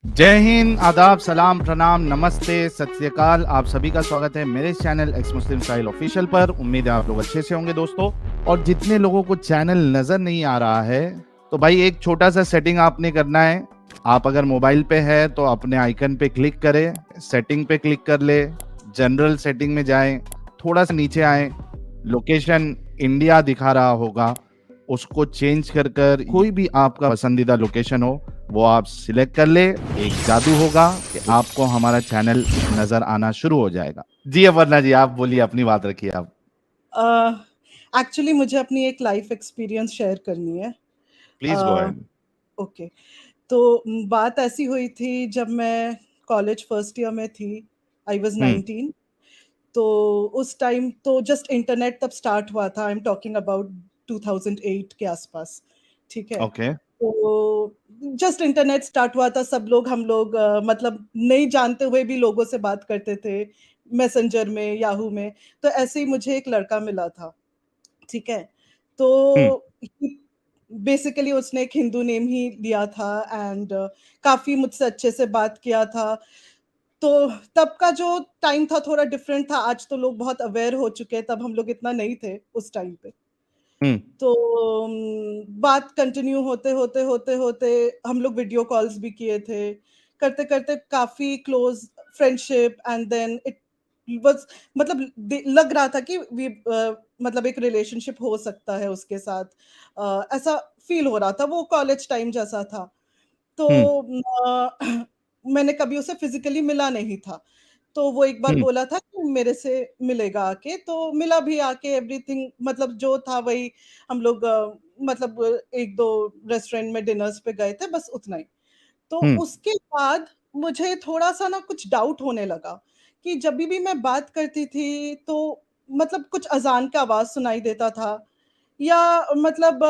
जय हिंद, आदाब, सलाम, प्रणाम, नमस्ते, सत श्री अकाल। आप सभी का स्वागत है मेरे चैनल एक्स मुस्लिम स्टाइल ऑफिशियल पर। उम्मीद है आप लोग अच्छे से होंगे दोस्तों। और जितने लोगों को चैनल नजर नहीं आ रहा है तो भाई एक छोटा सा सेटिंग आपने करना है। आप अगर मोबाइल पे है तो अपने आइकन पे क्लिक करें, सेटिंग पे क्लिक कर ले, जनरल सेटिंग में जाएं, थोड़ा सा नीचे आए, लोकेशन इंडिया दिखा रहा होगा, उसको चेंज कर कर कोई भी आपका पसंदीदा लोकेशन हो वो आप सिलेक्ट कर ले। एक जादू होगा कि आपको हमारा चैनल नजर आना शुरू हो जाएगा। जी अपर्णा जी, आप बोलिए, अपनी बात रखिए आप। एक्चुअली मुझे अपनी एक लाइफ एक्सपीरियंस शेयर करनी है। Please go ahead. ओके, तो बात ऐसी हुई थी जब मैं कॉलेज फर्स्ट ईयर में थी। I was 19। तो उस टाइम तो जस्ट इंटरनेट तब स्टार्ट हुआ था। आई एम टॉकिंग अबाउट 2008 के आसपास। ठीक है। ओके। तो जस्ट इंटरनेट स्टार्ट हुआ था, सब लोग हम लोग मतलब नहीं जानते हुए भी लोगों से बात करते थे मैसेंजर में, याहू में। तो ऐसे ही मुझे एक लड़का मिला था। ठीक है। तो बेसिकली उसने एक हिंदू नेम ही लिया था एंड काफी मुझसे अच्छे से बात किया था। तो तब का जो टाइम था थोड़ा डिफरेंट था। आज तो लोग बहुत अवेयर हो चुके हैं, तब हम लोग इतना नहीं थे उस टाइम पे। तो बात कंटिन्यू होते होते होते होते हम लोग वीडियो कॉल्स भी किए थे। करते करते काफी close friendship and then it was, मतलब लग रहा था कि मतलब एक रिलेशनशिप हो सकता है उसके साथ। ऐसा फील हो रहा था, वो कॉलेज टाइम जैसा था। तो मैंने कभी उसे फिजिकली मिला नहीं था। तो वो एक बार बोला था कि मेरे से मिलेगा आके, तो मिला भी आके। एवरीथिंग मतलब जो था वही। हम लोग मतलब एक दो रेस्टोरेंट में डिनर्स पे गए थे, बस उतना ही। तो उसके बाद मुझे थोड़ा सा ना कुछ डाउट होने लगा कि जब भी मैं बात करती थी तो मतलब कुछ अजान का आवाज सुनाई देता था, या मतलब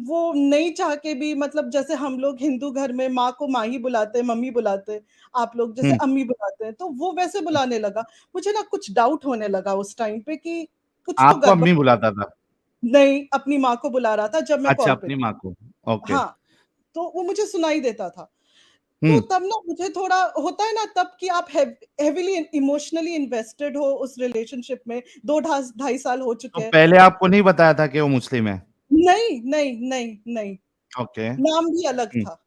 वो नहीं चाह के भी, मतलब जैसे हम लोग हिंदू घर में माँ को माँ ही बुलाते हैं, मम्मी बुलाते हैं, आप लोग जैसे अम्मी बुलाते हैं, तो वो वैसे बुलाने लगा। मुझे ना कुछ डाउट होने लगा उस टाइम पे कि कुछ तो आपको गड़बड़। अम्मी बुलाता था? नहीं, अपनी माँ को बुला रहा था जब मैं अच्छा, कॉल पे अपनी थी। माँ को। ओके। हाँ, तो वो मुझे सुनाई देता था। तो तब ना मुझे थोड़ा होता है ना तब कि आप हेविली इमोशनली इन्वेस्टेड हो उस रिलेशनशिप में। 2 ढाई साल हो तो चुके हैं। पहले आपको नहीं बताया था कि वो मुस्लिम है? नहीं नहीं नहीं नहीं, ओके। नाम भी अलग था,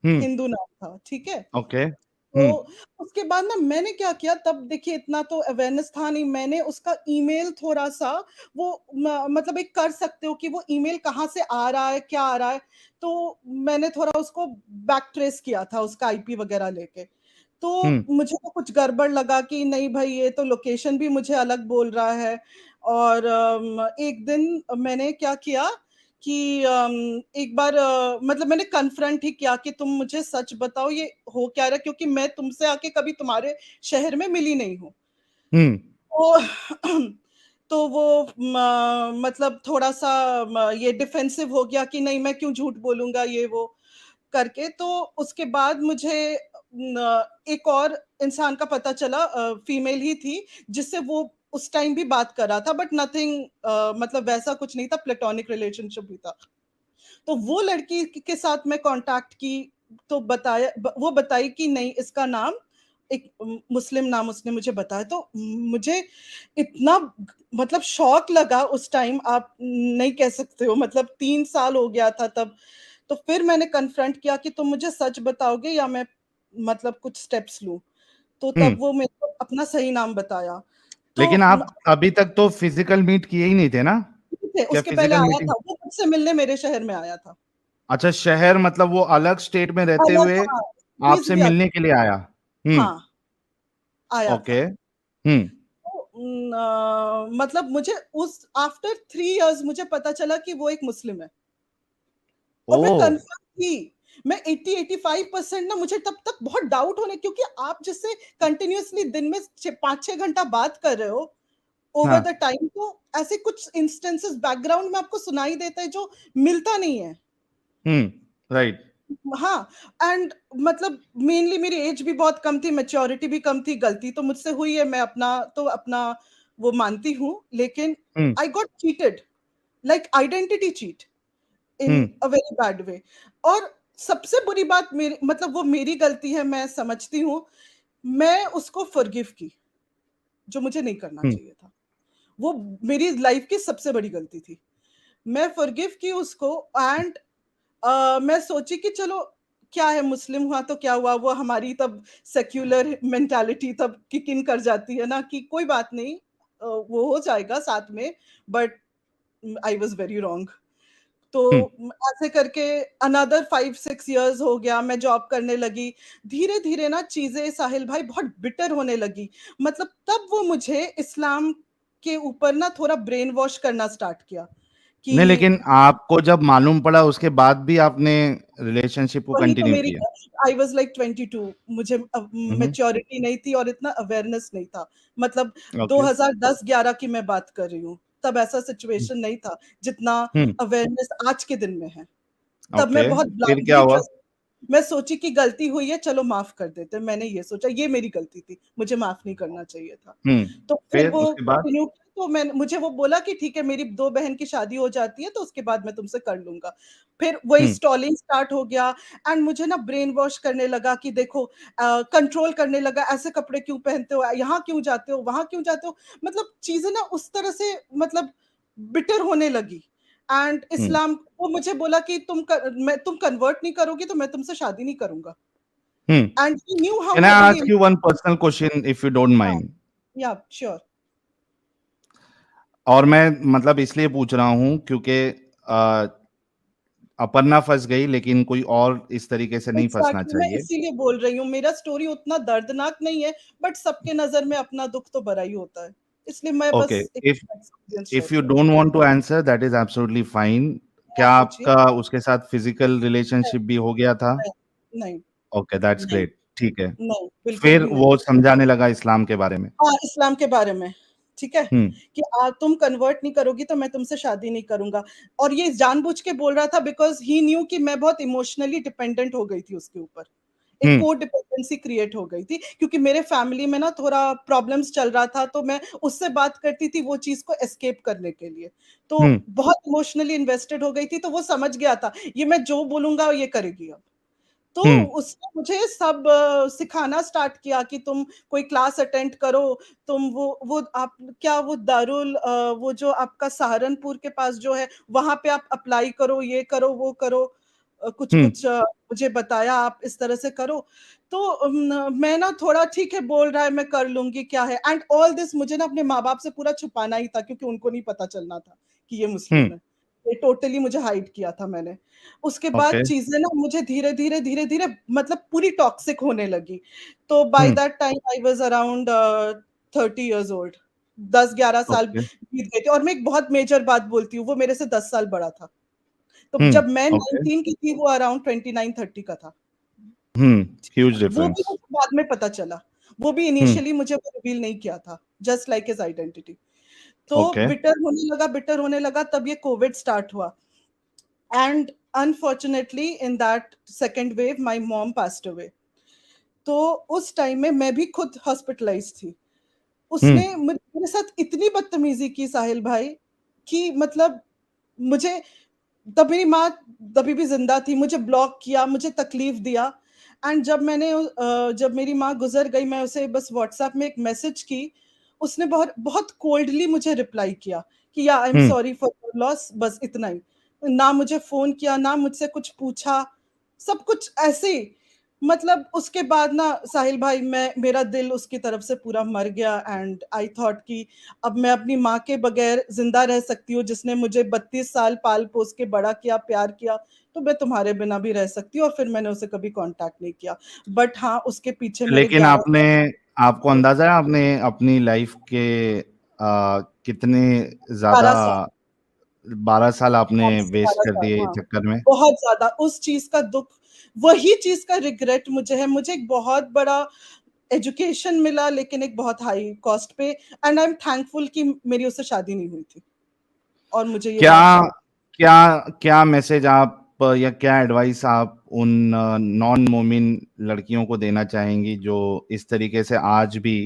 हम्म। हिंदू नाम था। ठीक है। ओके। तो उसके बाद ना मैंने क्या किया, तब देखिए इतना तो अवेयरनेस था नहीं। मैंने उसका ईमेल थोड़ा सा, वो मतलब एक कर सकते हो कि वो ईमेल कहाँ से आ रहा है, क्या आ रहा है। तो मैंने थोड़ा उसको बैक ट्रेस किया था, उसका आईपी वगैरह लेके। तो मुझे तो कुछ गड़बड़ लगा कि नहीं भाई, ये तो लोकेशन भी मुझे अलग बोल रहा है। और एक दिन मैंने क्या किया कि एक बार मतलब मैंने कन्फ्रंट ही किया कि तुम मुझे सच बताओ ये हो क्या रहा है, क्योंकि मैं तुमसे आके कभी तुम्हारे शहर में मिली नहीं हूँ। तो तो वो मतलब थोड़ा सा ये डिफेंसिव हो गया कि नहीं, मैं क्यों झूठ बोलूंगा, ये वो करके। तो उसके बाद मुझे एक और इंसान का पता चला, फीमेल ही थी, जिससे वो उस टाइम भी बात कर रहा था, बट नथिंग मतलब वैसा कुछ नहीं था, प्लेटोनिक रिलेशनशिप भी था। तो वो लड़की के साथ मैं कांटेक्ट की, तो बताया, वो बताई कि नहीं, इसका नाम एक मुस्लिम नाम उसने मुझे बताया। तो मुझे इतना मतलब शॉक लगा उस टाइम, आप नहीं कह सकते हो। मतलब 3 साल हो गया था तब। तो फिर मैंने कन्फ्रंट किया कि तुम मुझे सच बताओगे या मैं मतलब कुछ स्टेप्स लूं। तो तब वो मेरे को अपना सही नाम बताया। तो लेकिन आप अभी तक तो फिजिकल मीट किए ही नहीं थे ना? थे, क्या उसके पहले फिजिकल आया मीटिंग? था, वो मुझसे मिलने मेरे शहर में आया था। अच्छा, शहर मतलब वो अलग स्टेट में रहते अलग, हुए हाँ, सिटीज आपसे भी अलग। मिलने के लिए आया? हाँ, आया ओके। था। तो, मतलब मुझे उस आफ्टर 3 इयर्स मुझे पता चला कि वो एक मुस्लिम है। और मैं ओ। कंफर्म थी। मैं 80-85% ना, मुझे तब तक बहुत डाउट होने, क्योंकि आप जिससे कंटिन्यूअसली दिन में 5-6 घंटा बात कर रहे हो ओवर द हाँ। टाइम, तो ऐसे कुछ इंस्टेंसेस बैकग्राउंड में आपको सुनाई देता है जो मिलता नहीं है। राइट। हाँ। एंड मतलब मेनली मेरी एज भी बहुत कम थी, मेच्योरिटी भी कम थी। गलती तो मुझसे हुई है, मैं अपना तो अपना वो मानती हूँ, लेकिन I got cheated, like identity cheat in a very bad way. और सबसे बुरी बात मेरी मतलब वो मेरी गलती है, मैं समझती हूँ। मैं उसको फॉरगिव की, जो मुझे नहीं करना हम्म। चाहिए था। वो मेरी लाइफ की सबसे बड़ी गलती थी। मैं फॉरगिव की उसको एंड मैं सोची कि चलो क्या है, मुस्लिम हुआ तो क्या हुआ, वो हमारी तब सेक्युलर मेंटालिटी तब किक इन कर जाती है ना कि कोई बात नहीं, वो हो जाएगा साथ में। But I was very wrong. तो हम्म। ऐसे करके अनदर 5-6 इयर्स हो गया, मैं जॉब करने लगी। धीरे धीरे ना चीजें साहिल भाई बहुत बिटर होने लगी। मतलब तब वो मुझे इस्लाम के ऊपर ना थोड़ा ब्रेन वॉश करना स्टार्ट किया नहीं, कि लेकिन आपको जब मालूम पड़ा उसके बाद भी आपने रिलेशनशिप को वही तो कंटिन्यू मेरी, किया? आई वाज लाइक 22, मुझे हम्म। मैच्योरिटी नहीं थी और इतना अवेयरनेस नहीं था। मतलब ओके। 2010-11 की मैं बात कर रही हूँ, तब ऐसा सिचुएशन नहीं था जितना हम्म। अवेयरनेस आज के दिन में है। तब मैं ओके, बहुत फिर क्या ब्लाइंडली हुआ? ट्रस्ट, मैं सोची कि गलती हुई है, चलो माफ कर देते हैं। मैंने ये सोचा, ये मेरी गलती थी, मुझे माफ नहीं करना चाहिए था। हम्म। तो फिर फिर वो उसके बाद? कंटिन्यू किया, तो मैं मुझे वो बोला कि ठीक है, मेरी 2 बहन की शादी हो जाती है तो उसके बाद मैं तुमसे कर लूँगा। फिर वही हम्म। स्टॉलिंग स्टार्ट हो गया एंड मुझे ना ब्रेन वॉश करने लगा कि देखो कंट्रोल करने लगा, ऐसे कपड़े क्यों पहनते हो, यहाँ क्यों जाते हो, वहाँ क्यों जाते हो? मतलब चीज़ें ना उस तरह से मतलब बिटर होने लगी। एंड हम्म। इस्लाम, वो मुझे बोला कि तुम कन्वर्ट नहीं करोगी तो मैं तुमसे शादी नहीं करूँगा। Hmm. And he knew how can I heavily, ask you one personal question if you don't हाँ, माइंड? Yeah sure. और मैं मतलब इसलिए पूछ रहा हूँ क्योंकि अ, अपर्णा फंस गई, लेकिन कोई और इस तरीके से नहीं फंसना एग्ज़ैक्टली, मैं चाहिए। इसीलिए बोल रही हूँ, मेरा स्टोरी उतना दर्दनाक नहीं है, बट सबके नज़र में अपना दुःख तो बड़ा ही होता है। इसलिए मैं ओके, बस एक if experience share if you कर रही don't want to answer that is absolutely fine. हूँ। क्या आप पूछिए। आपका उसके साथ फिजिकल नहीं, रिलेशनशिप भी हो गया था? नहीं, नहीं, ओके, दैट्स नहीं, ग्रेट। ठीक है। नहीं, बिल्कुल फिर भी नहीं। वो समझाने लगा इस्लाम के बारे में? हाँ, इस्लाम के बारे में, ठीक है? हम्म। कि तुम कन्वर्ट नहीं करोगी तो मैं तुमसे शादी नहीं करूँगा। और ये जानबूझ के बोल रहा था बिकॉज़ ही न्यू कि मैं बहुत इमोशनली डिपेंडेंट हो गई थी उसके ऊपर। एक हम्म। कोडिपेंडेंसी क्रिएट हो गई थी क्योंकि मेरे फैमिली में ना थोड़ा प्रॉब्लम्स चल रहा था, तो मैं उससे बात करती थी वो चीज़ को एस्केप करने के लिए। तो हम्म। बहुत इमोशनली इन्वेस्टेड हो गई थी, तो वो समझ गया था, ये मैं जो बोलूँगा ये करेगी अब। तो हम्म। उसने मुझे सब सिखाना स्टार्ट किया कि तुम कोई क्लास अटेंड करो, तुम वो आप क्या वो वो जो आपका सहारनपुर के पास जो है, वहाँ पे आप अप्लाई करो, ये करो, वो करो। हम्म। कुछ-कुछ मुझे बताया, आप इस तरह से करो। तो मैं ना थोड़ा ठीक है, बोल रहा है मैं कर लूँगी, क्या है, एंड ऑल दिस मुझे ना अपने माँ-बाप से पूरा छुपाना ही था क्योंकि उनको नहीं पता चलना था कि ये हम्म। मुस्लिम है। ये टोटली मुझे हाइड किया था मैंने। उसके बाद ओके। चीज़ें ना मुझे धीरे-धीरे, धीरे-धीरे मतलब पूरी टॉक्सिक होने लगी। तो by hmm. That time I was around 30 years old. 10-11 साल ओके। बीत गए थे और मैं एक बहुत मेजर बात बोलती हूँ, वो मेरे से 10 साल बड़ा था। तो हम्म। जब मैं ओके। 19 की थी, वो अराउंड 29-30 का था। हम्म। ह्यूज वो भी डिफरेंस। मुझे बाद में पता चला। वो भी हम्म। इनिशियली मुझे वो रिवील नहीं किया था, जस्ट लाइक हिज़ आइडेंटिटी। तो ओके। बिटर होने लगा, तब ये कोविड स्टार्ट हुआ। And unfortunately in that second wave my mom passed away. तो उस टाइम में मैं भी खुद हॉस्पिटलाइज्ड थी। हम्म। उसने मेरे साथ इतनी बदतमीजी की साहिल भाई कि मतलब मुझे, तब मेरी माँ तभी भी जिंदा थी, मुझे ब्लॉक किया, मुझे तकलीफ दिया। एंड जब मेरी माँ गुजर गई, मैं उसे बस व्हाट्सएप में एक मैसेज की, उसने बहुत बहुत कोल्डली मुझे रिप्लाई किया कि या I am hmm. Sorry for your loss, बस इतना ही। ना मुझे फोन किया, ना मुझसे कुछ पूछा, सब कुछ ऐसे ही। मतलब उसके बाद ना साहिल भाई, मैं मेरा दिल उसकी तरफ से पूरा मर गया एंड आई थॉट कि अब मैं अपनी माँ के बगैर जिंदा रह सकती हूँ, जिसने मुझे 32 साल पाल पोस के बड़ा किया, प्यार किया, तो मैं तुम्हारे बिना भी रह सकती हूँ। और फिर मैंने उसे कभी कांटेक्ट नहीं किया। बट हाँ, उसके पीछे मेरे लेकिन 11 आपने, आपको अंदाजा है आपने अपनी लाइफ के कितने ज्यादा 12 साल, 12 साल आपने हाँ, 10 वेस्ट 12 कर साल, दिए हाँ, इस चक्कर में? बहुत ज्यादा उस चीज का दुख, वही चीज का रिग्रेट मुझे है। मुझे एक बहुत बड़ा एजुकेशन मिला, लेकिन एक बहुत हाई कॉस्ट पे। एंड आई एम थैंकफुल कि मेरी उससे शादी नहीं हुई थी और मुझे ये क्या बात समझ। क्या क्या मैसेज आप या क्या एडवाइस आप उन नॉन मोमिन लड़कियों को देना चाहेंगी जो इस तरीके से आज भी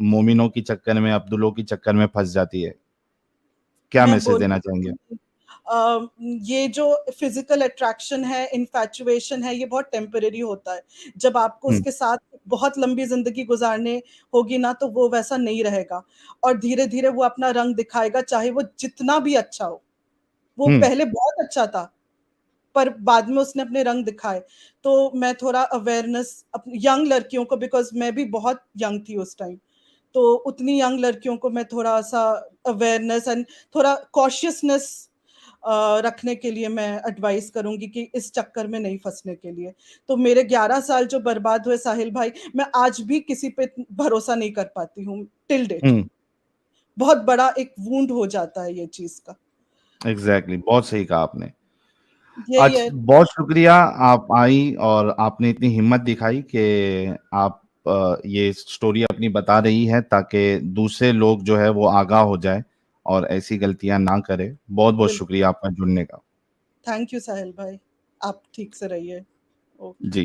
मोमिनों की चक्कर में, अब्दुल्लों की चक्कर में फंस जाती है? क्या मैं मैसेज देना चाहेंगे? बोलूँगी ये जो फिजिकल अट्रैक्शन है, इन्फैचुएशन है, ये बहुत टेम्परेरी होता है। जब आपको हम्म, उसके साथ बहुत लंबी जिंदगी गुजारने होगी ना, तो वो वैसा नहीं रहेगा और धीरे धीरे वो अपना रंग दिखाएगा, चाहे वो जितना भी अच्छा हो। वो हम्म, पहले बहुत अच्छा था, पर बाद में उसने अपने रंग दिखाए। तो मैं थोड़ा अवेयरनेस यंग लड़कियों को, बिकॉज मैं भी बहुत यंग थी उस टाइम, तो उतनी यंग लड़कियों को मैं थोड़ा सा अवेयरनेस एंड थोड़ा कॉशियसनेस रखने के लिए मैं एडवाइस करूंगी कि इस चक्कर में नहीं फंसने के लिए। तो मेरे 11 साल जो बर्बाद हुए साहिल भाई, मैं आज भी किसी पे भरोसा नहीं कर पाती हूँ टिल डेट। हम्म। बहुत बड़ा एक वूंड हो जाता है ये चीज का। एग्जैक्टली, बहुत सही कहा आपने। यही आज है। बहुत शुक्रिया, आप आई और आपने इतनी हिम्मत दिखाई कि आप ये स्टोरी अपनी बता रही है, ताकि दूसरे लोग जो है वो आगाह हो जाए और ऐसी गलतियां ना करें। बहुत बहुत बिल्कुल। शुक्रिया आपका जुड़ने का। थैंक यू साहिल भाई, आप ठीक से रहिए। ओके। जी।